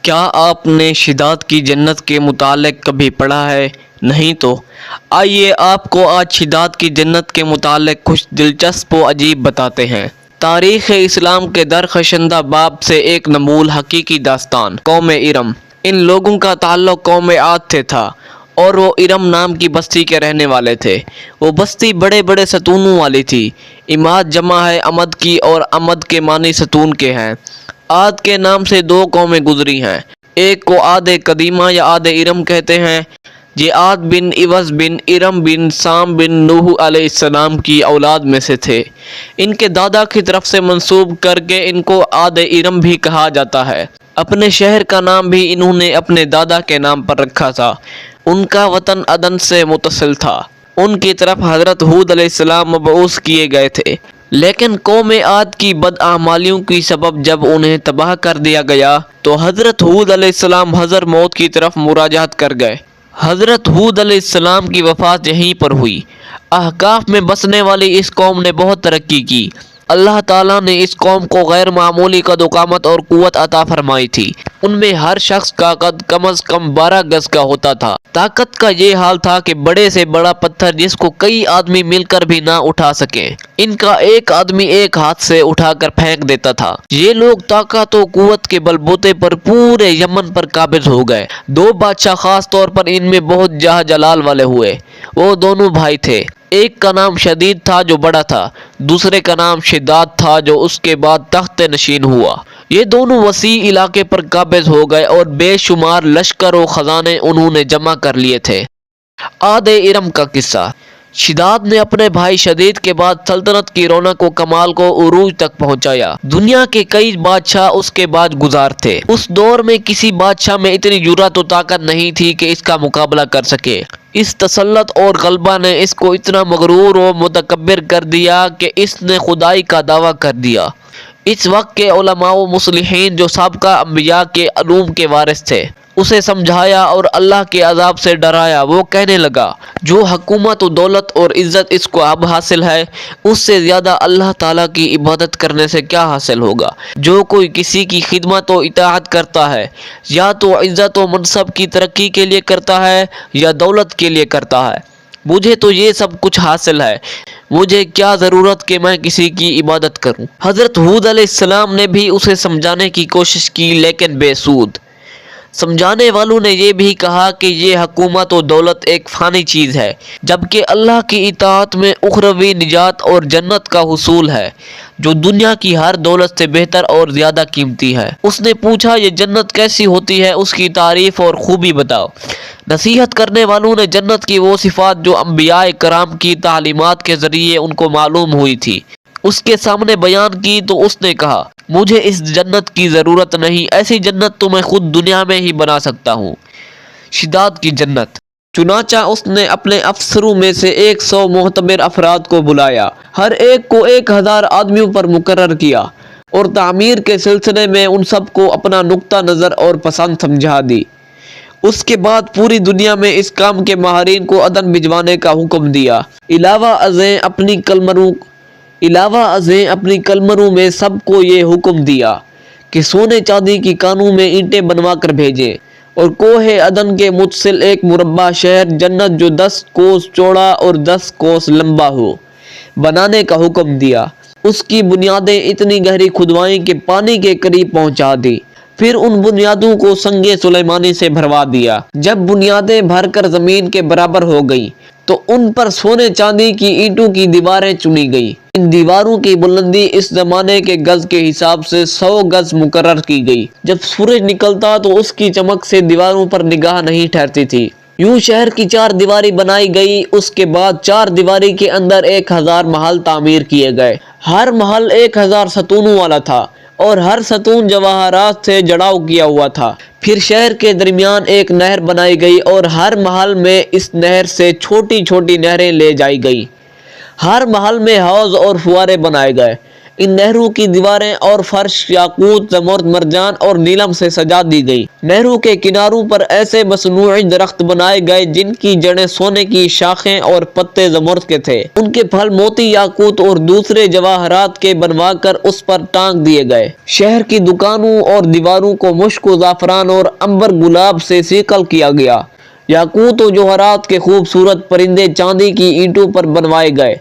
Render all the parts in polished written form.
کیا آپ نے شداد کی جنت کے متعلق کبھی پڑھا ہے؟ نہیں تو آئیے آپ کو آج شداد کی جنت کے متعلق کچھ دلچسپ و عجیب بتاتے ہیں۔ تاریخ اسلام کے درخشندہ باب سے ایک نمول حقیقی داستان۔ قوم ارم، ان لوگوں کا تعلق قوم عاد سے تھا اور وہ ارم نام کی بستی کے رہنے والے تھے۔ وہ بستی بڑے بڑے ستونوں والی تھی۔ عماد جمع ہے عمد کی اور عمد کے معنی ستون کے ہیں۔ عاد کے نام سے دو قومیں گزری ہیں، ایک کو عاد قدیمہ یا عاد ارم کہتے ہیں۔ یہ عاد بن عوض بن ارم بن سام بن نوح علیہ السلام کی اولاد میں سے تھے۔ ان کے دادا کی طرف سے منسوب کر کے ان کو عاد ارم بھی کہا جاتا ہے۔ اپنے شہر کا نام بھی انہوں نے اپنے دادا کے نام پر رکھا تھا۔ ان کا وطن عدن سے متصل تھا۔ ان کی طرف حضرت ہود علیہ السلام مبعوث کیے گئے تھے، لیکن قوم عاد کی بداعمالیوں کی سبب جب انہیں تباہ کر دیا گیا تو حضرت ہود علیہ السلام حضر موت کی طرف مراجعت کر گئے۔ حضرت ہود علیہ السلام کی وفات یہیں پر ہوئی۔ احقاف میں بسنے والی اس قوم نے بہت ترقی کی۔ اللہ تعالیٰ نے اس قوم کو غیر معمولی قد و قامت اور قوت عطا فرمائی تھی۔ ان میں ہر شخص کا قد کم از کم 12 گز کا ہوتا تھا۔ طاقت کا یہ حال تھا کہ بڑے سے بڑا پتھر جس کو کئی آدمی مل کر بھی نہ اٹھا سکیں، ان کا ایک آدمی ایک ہاتھ سے اٹھا کر پھینک دیتا تھا۔ یہ لوگ طاقت و قوت کے بلبوتے پر پورے یمن پر قابض ہو گئے۔ دو بادشاہ خاص طور پر ان میں بہت جاہ جلال والے ہوئے۔ وہ دونوں بھائی تھے، ایک کا نام شدید تھا جو بڑا تھا، دوسرے کا نام شداد تھا جو اس کے بعد تخت نشین ہوا۔ یہ دونوں وسیع علاقے پر قابض ہو گئے اور بے شمار لشکر و خزانے انہوں نے جمع کر لیے تھے۔ عاد ارم کا قصہ۔ شداد نے اپنے بھائی شدید کے بعد سلطنت کی رونق و کمال کو عروج تک پہنچایا۔ دنیا کے کئی بادشاہ اس کے بعد گزار تھے۔ اس دور میں کسی بادشاہ میں اتنی جرأت و طاقت نہیں تھی کہ اس کا مقابلہ کر سکے۔ اس تسلط اور غلبہ نے اس کو اتنا مغرور و متکبر کر دیا کہ اس نے خدائی کا دعویٰ کر دیا۔ اس وقت کے علماء و مصلحین جو سابقہ انبیاء کے علوم کے وارث تھے، اسے سمجھایا اور اللہ کے عذاب سے ڈرایا۔ وہ کہنے لگا، جو حکومت و دولت اور عزت اس کو اب حاصل ہے، اس سے زیادہ اللہ تعالیٰ کی عبادت کرنے سے کیا حاصل ہوگا؟ جو کوئی کسی کی خدمت و اطاعت کرتا ہے، یا تو عزت و منصب کی ترقی کے لیے کرتا ہے یا دولت کے لیے کرتا ہے، مجھے تو یہ سب کچھ حاصل ہے، مجھے کیا ضرورت کہ میں کسی کی عبادت کروں؟ حضرت ہود علیہ السلام نے بھی اسے سمجھانے کی کوشش کی، لیکن بے سود۔ سمجھانے والوں نے یہ بھی کہا کہ یہ حکومت و دولت ایک فانی چیز ہے، جبکہ اللہ کی اطاعت میں اخروی نجات اور جنت کا حصول ہے، جو دنیا کی ہر دولت سے بہتر اور زیادہ قیمتی ہے۔ اس نے پوچھا، یہ جنت کیسی ہوتی ہے؟ اس کی تعریف اور خوبی بتاؤ۔ نصیحت کرنے والوں نے جنت کی وہ صفات جو انبیاء کرام کی تعلیمات کے ذریعے ان کو معلوم ہوئی تھی اس کے سامنے بیان کی، تو اس نے کہا، مجھے اس جنت کی ضرورت نہیں، ایسی جنت تو میں خود دنیا میں ہی بنا سکتا ہوں۔ شداد کی جنت۔ چنانچہ اس نے اپنے افسروں میں سے 100 معتبر افراد کو بلایا، ہر ایک کو 1000 آدمیوں پر مقرر کیا اور تعمیر کے سلسلے میں ان سب کو اپنا نقطہ نظر اور پسند سمجھا دی۔ اس کے بعد پوری دنیا میں اس کام کے ماہرین کو عدن بھجوانے کا حکم دیا۔ علاوہ ازیں اپنی کلمروں میں سب کو یہ حکم دیا کہ سونے چاندی کی کانوں میں اینٹیں بنوا کر بھیجیں، اور کوہ عدن کے متصل ایک مربع شہر جنت جو 10 کوس چوڑا اور 10 کوس لمبا ہو، بنانے کا حکم دیا۔ اس کی بنیادیں اتنی گہری کھدوائیں کہ پانی کے قریب پہنچا دی، پھر ان بنیادوں کو سنگ سلیمانی سے بھروا دیا۔ جب بنیادیں بھر کر زمین کے برابر ہو گئیں تو ان پر سونے چاندی کی اینٹوں کی دیواریں چنی گئیں۔ ان دیواروں کی بلندی اس زمانے کے گز کے حساب سے 100 گز مقرر کی گئی۔ جب سورج نکلتا تو اس کی چمک سے دیواروں پر نگاہ نہیں ٹھہرتی تھی۔ یوں شہر کی 4 دیواری بنائی گئی۔ اس کے بعد 4 دیواری کے اندر 1000 محل تعمیر کیے گئے۔ ہر محل 1000 ستونوں والا تھا اور ہر ستون جواہرات سے جڑاؤ کیا ہوا تھا۔ پھر شہر کے درمیان ایک نہر بنائی گئی اور ہر محل میں اس نہر سے چھوٹی چھوٹی نہریں لے جائی گئی۔ ہر محل میں حوض اور فوارے بنائے گئے۔ ان نہروں کی دیواریں اور فرش یاقوت، زمرد، مرجان اور نیلم سے سجا دی گئی۔ نہروں کے کناروں پر ایسے مصنوعی درخت بنائے گئے جن کی جڑیں سونے کی، شاخیں اور پتے زمرد کے تھے۔ ان کے پھل موتی، یاقوت اور دوسرے جواہرات کے بنوا کر اس پر ٹانگ دیے گئے۔ شہر کی دکانوں اور دیواروں کو مشک و زعفران اور عنبر گلاب سے سیکل کیا گیا۔ یاقوت و جوہرات کے خوبصورت پرندے چاندی کی اینٹوں پر بنوائے گئے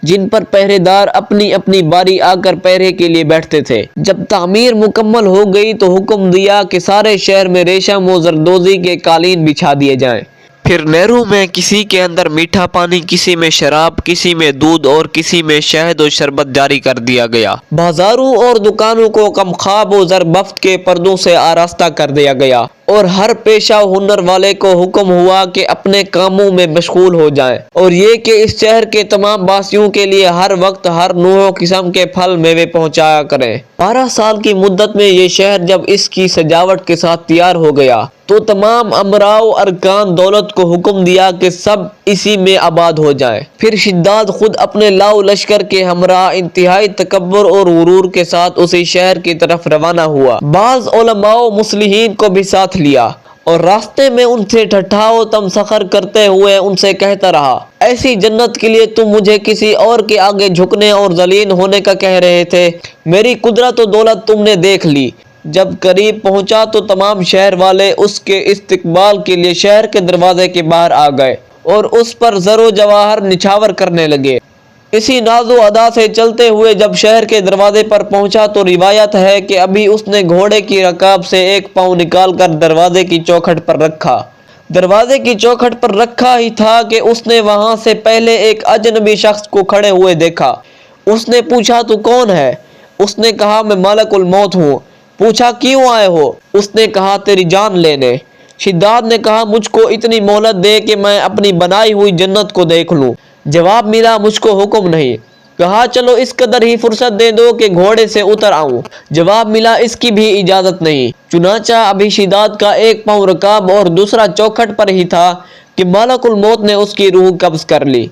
جن پر پہرے دار اپنی اپنی باری آ کر پہرے کے لیے بیٹھتے تھے۔ جب تعمیر مکمل ہو گئی تو حکم دیا کہ سارے شہر میں ریشم و زردوزی کے قالین بچھا دیے جائیں۔ پھر نہروں میں کسی کے اندر میٹھا پانی، کسی میں شراب، کسی میں دودھ اور کسی میں شہد و شربت جاری کر دیا گیا۔ بازاروں اور دکانوں کو کمخواب و زربفت کے پردوں سے آراستہ کر دیا گیا اور ہر پیشہ و ہنر والے کو حکم ہوا کہ اپنے کاموں میں مشغول ہو جائیں، اور یہ کہ اس شہر کے تمام باسیوں کے لیے ہر وقت ہر نوع و قسم کے پھل میوے پہنچایا کریں۔ 12 سال کی مدت میں یہ شہر جب اس کی سجاوٹ کے ساتھ تیار ہو گیا تو تمام امراء و ارکان دولت کو حکم دیا کہ سب اسی میں آباد ہو جائیں۔ پھر شداد خود اپنے لاؤ لشکر کے ہمراہ انتہائی تکبر اور غرور کے ساتھ اسی شہر کی طرف روانہ ہوا۔ بعض علماء و مصلحین کو بھی ساتھ لیا اور راستے میں ان سے ٹھٹھا و تمسخر کرتے ہوئے ان سے کہتا رہا، ایسی جنت کے لیے تم مجھے کسی اور کے آگے جھکنے اور ذلیل ہونے کا کہہ رہے تھے۔ میری قدرت و دولت تم نے دیکھ لی۔ جب قریب پہنچا تو تمام شہر والے اس کے استقبال کے لیے شہر کے دروازے کے باہر آ گئے اور اس پر زر و جواہر نچھاور کرنے لگے۔ اسی ناز و ادا سے چلتے ہوئے جب شہر کے دروازے پر پہنچا تو روایت ہے کہ ابھی اس نے گھوڑے کی رکاب سے ایک پاؤں نکال کر دروازے کی چوکھٹ پر رکھا۔ دروازے کی چوکھٹ پر رکھا ہی تھا کہ اس نے وہاں سے پہلے ایک اجنبی شخص کو کھڑے ہوئے دیکھا۔ اس نے پوچھا، تو کون ہے؟ اس نے کہا، میں ملک الموت ہوں۔ پوچھا، کیوں آئے ہو؟ اس نے کہا، تیری جان لینے۔ شداد نے کہا، مجھ کو اتنی مہلت دے کہ میں اپنی بنائی ہوئی جنت کو دیکھ لوں۔ جواب ملا، مجھ کو حکم نہیں۔ کہا، چلو اس قدر ہی فرصت دے دو کہ گھوڑے سے اتر آؤں۔ جواب ملا، اس کی بھی اجازت نہیں۔ چنانچہ ابھی شداد کا ایک پاؤں رکاب اور دوسرا چوکھٹ پر ہی تھا کہ ملک الموت نے اس کی روح قبض کر لی۔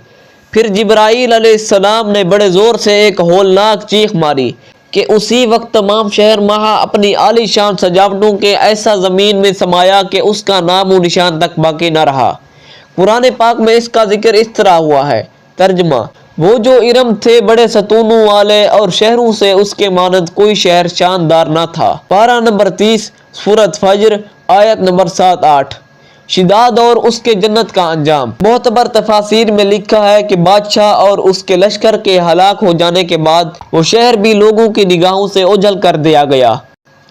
پھر جبرائیل علیہ السلام نے بڑے زور سے ایک ہولناک چیخ ماری کہ اسی وقت تمام شہر مہا اپنی عالی شان سجاوٹوں کے ایسا زمین میں سمایا کہ اس کا نام و نشان تک باقی نہ رہا۔ قرآن پاک میں اس کا ذکر اس طرح ہوا ہے۔ ترجمہ: وہ جو ارم تھے بڑے ستونوں والے اور شہروں سے اس کے مانند کوئی شہر شاندار نہ تھا۔ پارہ نمبر 30 سورۃ فجر آیت نمبر 7-8۔ شداد اور اس کے جنت کا انجام۔ معتبر تفاسیر میں لکھا ہے کہ بادشاہ اور اس کے لشکر کے ہلاک ہو جانے کے بعد وہ شہر بھی لوگوں کی نگاہوں سے اوجھل کر دیا گیا،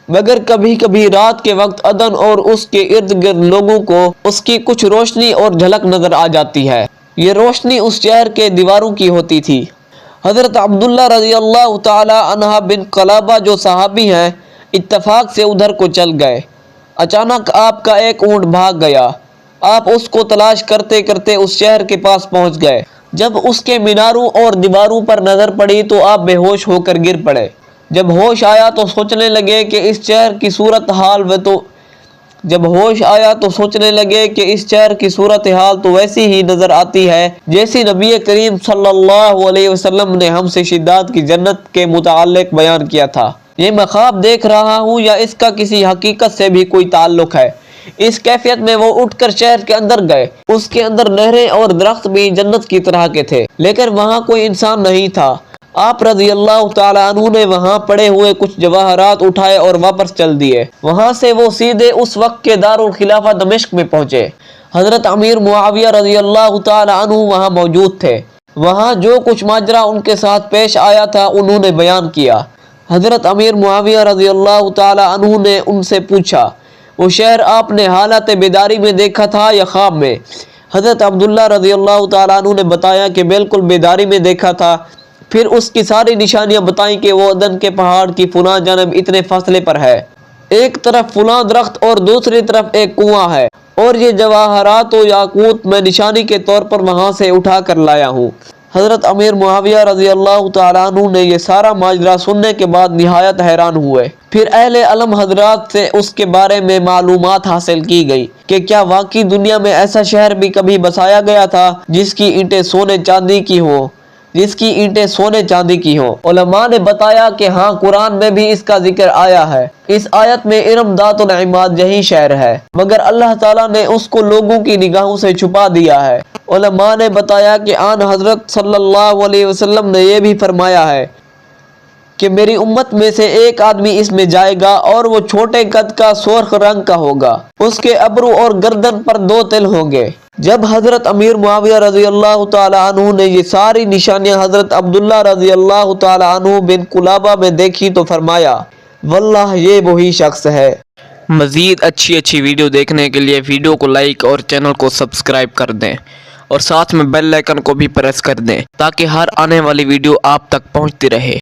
مگر کبھی کبھی رات کے وقت عدن اور اس کے ارد گرد لوگوں کو اس کی کچھ روشنی اور جھلک نظر آ جاتی ہے۔ یہ روشنی اس شہر کے دیواروں کی ہوتی تھی۔ حضرت عبداللہ رضی اللہ تعالی عنہ بن قلابہ جو صحابی ہیں، اتفاق سے ادھر کو چل گئے۔ اچانک آپ کا ایک اونٹ بھاگ گیا۔ آپ اس کو تلاش کرتے کرتے اس شہر کے پاس پہنچ گئے۔ جب اس کے میناروں اور دیواروں پر نظر پڑی تو آپ بے ہوش ہو کر گر پڑے۔ جب ہوش آیا تو سوچنے لگے کہ اس شہر کی صورتحال تو ویسی ہی نظر آتی ہے جیسی نبی کریم صلی اللہ علیہ وسلم نے ہم سے شداد کی جنت کے متعلق بیان کیا تھا۔ یہ میں خواب دیکھ رہا ہوں یا اس کا کسی حقیقت سے بھی کوئی تعلق ہے؟ اس کیفیت میں وہ اٹھ کر شہر کے اندر گئے۔ اس کے اندر نہریں اور درخت بھی جنت کی طرح کے تھے، لیکن وہاں کوئی انسان نہیں تھا۔ آپ رضی اللہ تعالیٰ عنہ نے وہاں پڑے ہوئے کچھ جواہرات اٹھائے اور واپس چل دیے۔ وہاں سے وہ سیدھے اس وقت کے دارالخلافہ دمشق میں پہنچے۔ حضرت امیر معاویہ رضی اللہ تعالیٰ عنہ وہاں موجود تھے۔ وہاں جو کچھ ماجرا ان کے ساتھ پیش آیا تھا انہوں نے بیان کیا۔ حضرت امیر معاویہ رضی اللہ تعالیٰ عنہ نے ان سے پوچھا، وہ شہر آپ نے حالت بیداری میں دیکھا تھا یا خواب میں؟ حضرت عبداللہ رضی اللہ تعالیٰ عنہ نے بتایا کہ بالکل بیداری میں دیکھا تھا۔ پھر اس کی ساری نشانیاں بتائیں کہ وہ عدن کے پہاڑ کی فلاں جانب اتنے فاصلے پر ہے، ایک طرف فلاں درخت اور دوسری طرف ایک کنواں ہے، اور یہ جواہرات و یاقوت میں نشانی کے طور پر وہاں سے اٹھا کر لایا ہوں۔ حضرت امیر معاویہ رضی اللہ تعالیٰ عنہ نے یہ سارا ماجرا سننے کے بعد نہایت حیران ہوئے۔ پھر اہل علم حضرات سے اس کے بارے میں معلومات حاصل کی گئی کہ کیا واقعی دنیا میں ایسا شہر بھی کبھی بسایا گیا تھا جس کی اینٹیں سونے چاندی کی ہوں، جس کی اینٹیں سونے چاندی کی ہوں۔ علماء نے بتایا کہ ہاں قرآن میں بھی اس کا ذکر آیا ہے۔ اس آیت میں ارم ذات العماد یہی شہر ہے، مگر اللہ تعالیٰ نے اس کو لوگوں کی نگاہوں سے چھپا دیا ہے۔ علماء نے بتایا کہ آن حضرت صلی اللہ علیہ وسلم نے یہ بھی فرمایا ہے کہ میری امت میں سے ایک آدمی اس میں جائے گا اور وہ چھوٹے قد کا سرخ رنگ کا ہوگا، اس کے ابرو اور گردن پر 2 تل ہوں گے۔ جب حضرت امیر معاویہ رضی اللہ تعالی عنہ نے یہ ساری نشانیاں حضرت عبداللہ رضی اللہ تعالی عنہ بن قلابہ میں دیکھی تو فرمایا واللہ یہ وہی شخص ہے۔ مزید اچھی ویڈیو دیکھنے کے لیے ویڈیو کو لائک اور چینل کو سبسکرائب کر دیں اور ساتھ میں بیل آئیکن کو بھی پریس کر دیں تاکہ ہر آنے والی ویڈیو آپ تک پہنچتی رہے۔